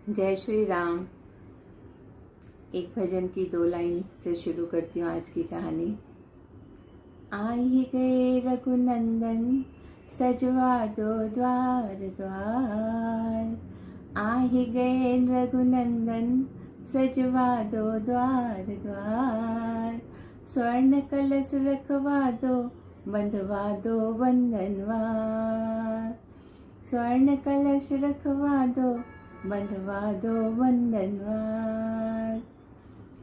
जय श्री राम। एक भजन की 2 लाइन से शुरू करती हूँ आज की कहानी। आई ही गए रघुनंदन, सजवा दो द्वार द्वार। आ ही गए रघुनंदन, सजवा दो द्वार द्वार। स्वर्ण कलश रखवा दो, बंधवा दो बंधनवार। स्वर्ण कलश रखवा दो, बंधवा दो बंधनवार।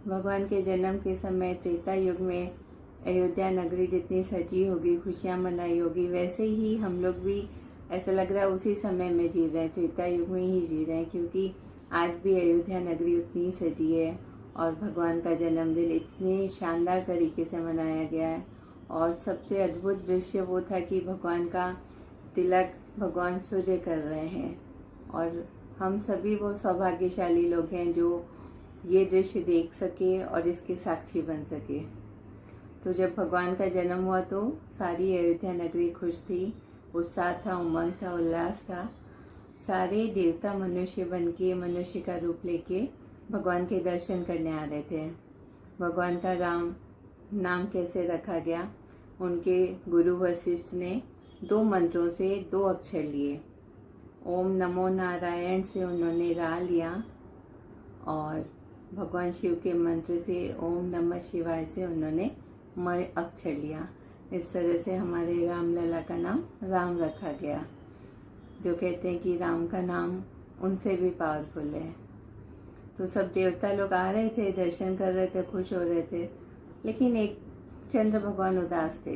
भगवान के जन्म के समय त्रेता युग में अयोध्या नगरी जितनी सजी होगी, खुशियां मनाई होगी, वैसे ही हम लोग भी ऐसा लग रहा है उसी समय में जी रहे हैं, त्रेता युग में ही जी रहे हैं, क्योंकि आज भी अयोध्या नगरी उतनी सजी है और भगवान का जन्मदिन इतने शानदार तरीके से मनाया गया है। और सबसे अद्भुत दृश्य वो था कि भगवान का तिलक भगवान सूर्य कर रहे हैं और हम सभी वो सौभाग्यशाली लोग हैं जो ये दृश्य देख सके और इसके साक्षी बन सके। तो जब भगवान का जन्म हुआ तो सारी अयोध्या नगरी खुश थी, उत्साह था, उमंग था, उल्लास था। सारे देवता मनुष्य बन के, मनुष्य का रूप लेके भगवान के दर्शन करने आ रहे थे। भगवान का राम नाम कैसे रखा गया, उनके गुरु वशिष्ठ ने 2 मंत्रों से 2 अक्षर लिए। ओम नमो नारायण से उन्होंने रा लिया और भगवान शिव के मंत्र से ओम नमः शिवाय से उन्होंने म अक्षर लिया। इस तरह से हमारे राम लला का नाम राम रखा गया, जो कहते हैं कि राम का नाम उनसे भी पावरफुल है। तो सब देवता लोग आ रहे थे, दर्शन कर रहे थे, खुश हो रहे थे, लेकिन एक चंद्र भगवान उदास थे।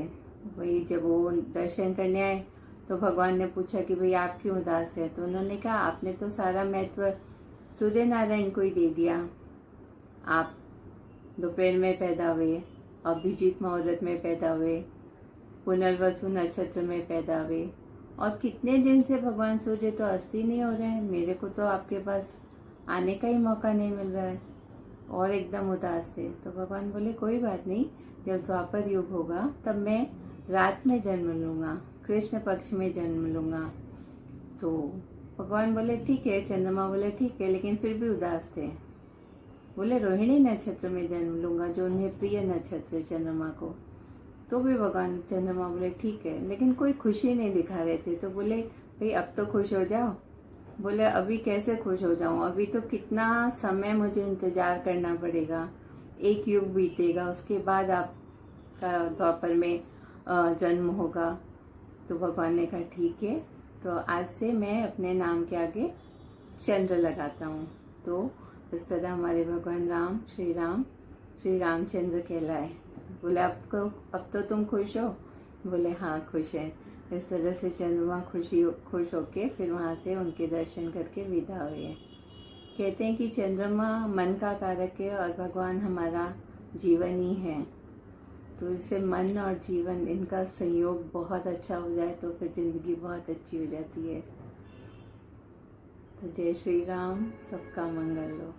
वही जब वो दर्शन करने आए तो भगवान ने पूछा कि भाई आप क्यों उदास है। तो उन्होंने कहा आपने तो सारा महत्व सूर्य नारायण को ही दे दिया। आप दोपहर में पैदा हुए, अभिजीत मुहूर्त में पैदा हुए, पुनर्वसु नक्षत्र में पैदा हुए, और कितने दिन से भगवान सूर्य तो अस्त ही नहीं हो रहे हैं। मेरे को तो आपके पास आने का ही मौका नहीं मिल रहा है। और एकदम उदास थे। तो भगवान बोले कोई बात नहीं, जब द्वापर युग होगा तब मैं रात में जन्म लूंगा, कृष्ण पक्ष में जन्म लूंगा। तो भगवान बोले ठीक है, चंद्रमा बोले ठीक है, लेकिन फिर भी उदास थे। बोले रोहिणी नक्षत्र में जन्म लूंगा, जो उन्हें प्रिय नक्षत्र है चंद्रमा को। तो भी भगवान चंद्रमा बोले ठीक है, लेकिन कोई खुशी नहीं दिखा रहे थे। तो बोले भाई अब तो खुश हो जाओ। बोले अभी कैसे खुश हो जाऊं, अभी तो कितना समय मुझे इंतजार करना पड़ेगा, 1 युग बीतेगा, उसके बाद आपका द्वापर में जन्म होगा। तो भगवान ने कहा ठीक है, तो आज से मैं अपने नाम के आगे चंद्र लगाता हूँ। तो इस तरह हमारे भगवान राम श्री रामचंद्र कहलाए। बोले अब तो तुम खुश हो। बोले हाँ खुश है। इस तरह से चंद्रमा खुश होके फिर वहाँ से उनके दर्शन करके विदा हुए। कहते हैं कि चंद्रमा मन का कारक है और भगवान हमारा जीवन ही है। तो इससे मन और जीवन, इनका संयोग बहुत अच्छा हो जाए तो फिर जिंदगी बहुत अच्छी हो जाती है। तो जय श्री राम, सबका मंगल हो।